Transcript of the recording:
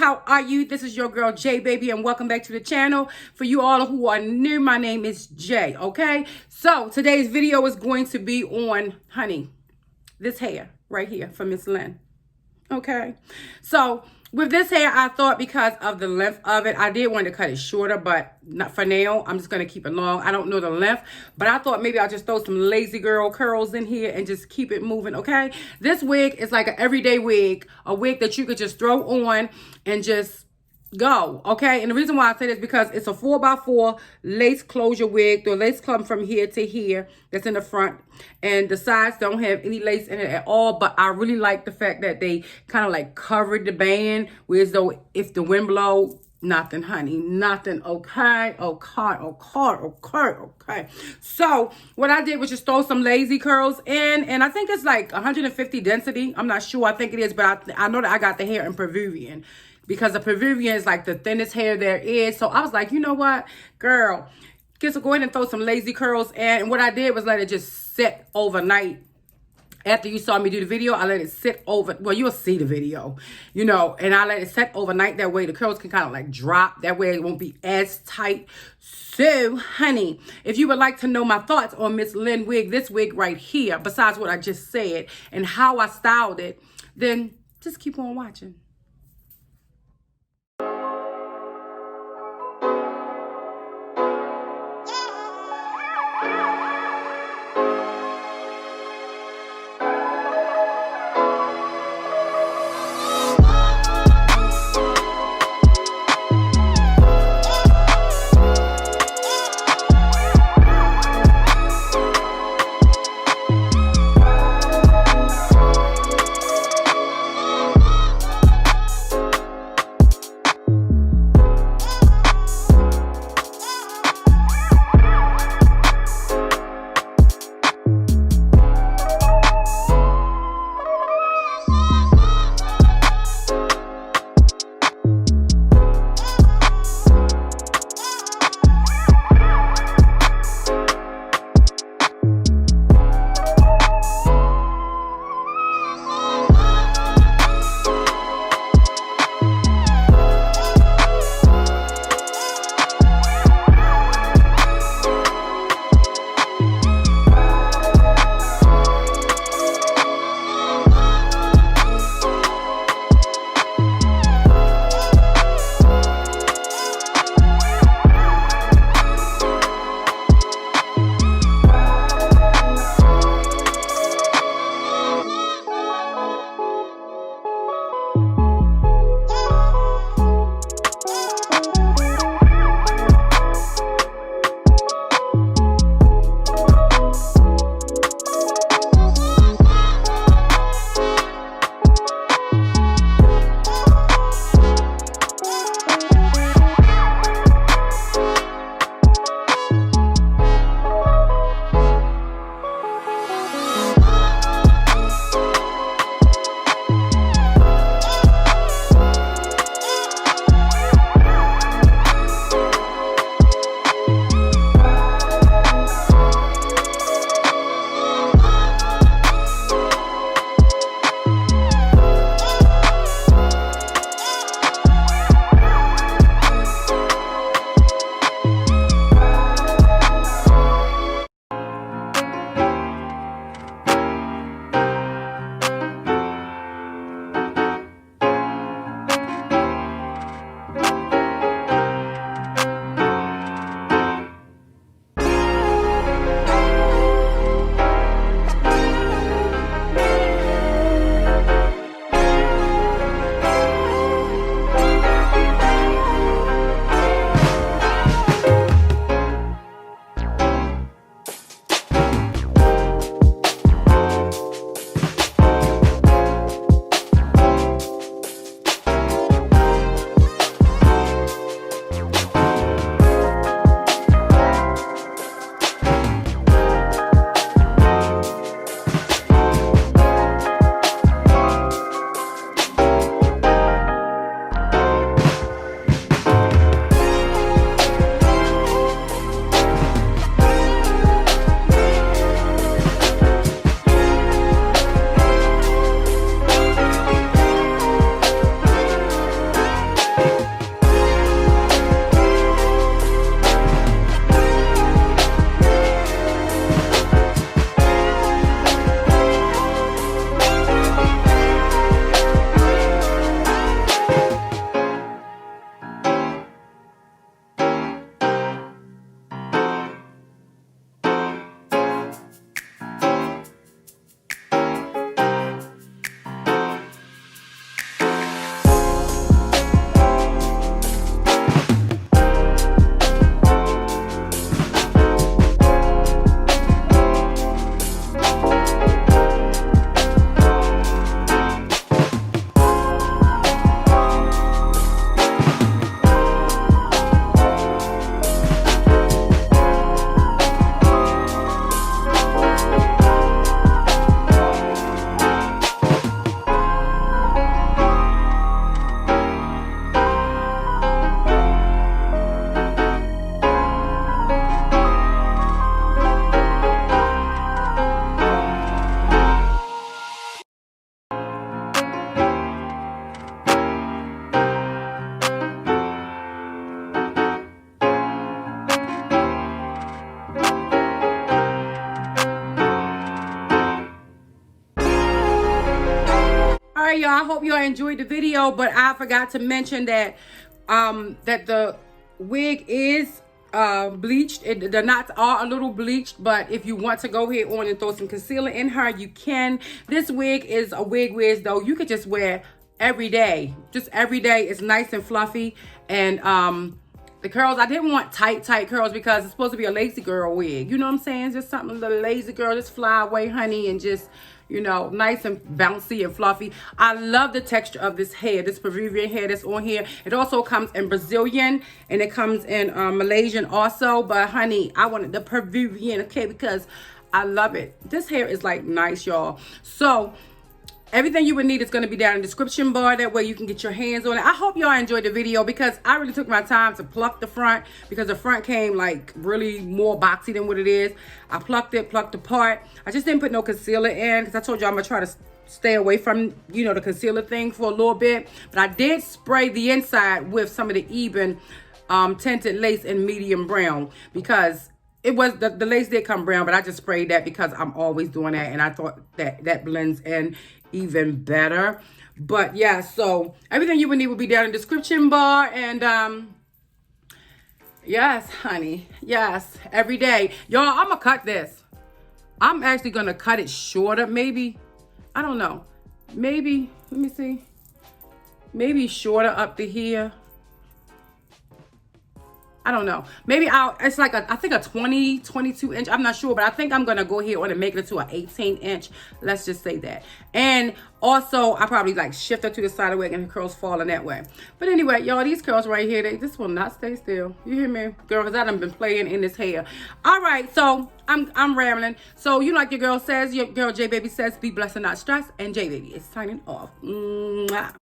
how are you? This is your girl J Baby, and welcome back to the channel. For you all who are new, my name is Jay. Okay, so today's video is going to be on, honey, this hair right here from Mslynn. Okay, so with this hair, I thought because of the length of it, I did want to cut it shorter, but not for now. I'm just going to keep it long. I don't know the length, but I thought maybe I'll just throw some lazy girl curls in here and just keep it moving, okay? This wig is like an everyday wig, a wig that you could just throw on and just go, okay? And the reason why I say this is because it's a 4x4 lace closure wig. The lace come from here to here. That's in the front, and the sides don't have any lace in it at all. But I really like the fact that they kind of like covered the band, whereas though if the wind blow, nothing, honey, nothing. Okay. So what I did was just throw some lazy curls in, and I think it's like 150 density. I'm not sure. I think it is, but I know that I got the hair in Peruvian, because the Peruvian is like the thinnest hair there is. So I was like, you know what, girl, just go ahead and throw some lazy curls in. And what I did was let it just sit overnight. After you saw me do the video, I let it sit over. Well, you'll see the video, you know, and I let it sit overnight. That way the curls can kind of like drop. That way it won't be as tight. So, honey, if you would like to know my thoughts on Mslynn wig, this wig right here, besides what I just said and how I styled it, then just keep on watching. I hope y'all enjoyed the video, but I forgot to mention that that the wig is bleached. The knots are a little bleached, but if you want to go ahead on and throw some concealer in her, you can. This wig is a wig whiz though. You could just wear every day. Just every day. It's nice and fluffy. And the curls, I didn't want tight curls because it's supposed to be a lazy girl wig. You know what I'm saying? Just something a little lazy girl. Just fly away, honey, and just, you know, nice and bouncy and fluffy. I love the texture of this hair, this Peruvian hair that's on here. It also comes in Brazilian and it comes in Malaysian also. But honey, I wanted the Peruvian, okay, because I love it. This hair is like nice, y'all. So everything you would need is going to be down in the description bar. That way you can get your hands on it. I hope y'all enjoyed the video because I really took my time to pluck the front because the front came like really more boxy than what it is. I plucked apart. I just didn't put no concealer in because I told y'all I'm going to try to stay away from, you know, the concealer thing for a little bit. But I did spray the inside with some of the Even tinted lace in medium brown because it was the lace did come brown, but I just sprayed that because I'm always doing that and I thought that blends in even better. But yeah, so everything you would need will be down in the description bar. And yes, honey, yes, every day. Y'all, I'm gonna cut this. I'm actually gonna cut it shorter, maybe. I don't know. Maybe, let me see. Maybe shorter up to here. I don't know. Maybe it's like I think a 22 inch. I'm not sure, but I think I'm going to go here on and make it to an 18 inch. Let's just say that. And also, I probably like shift her to the side of the wig and the curls falling that way. But anyway, y'all, these curls right here, this will not stay still. You hear me? Girl, because I done been playing in this hair. All right, so I'm rambling. So you like your girl says, your girl J Baby says, be blessed and not stressed. And J Baby is signing off. Mwah.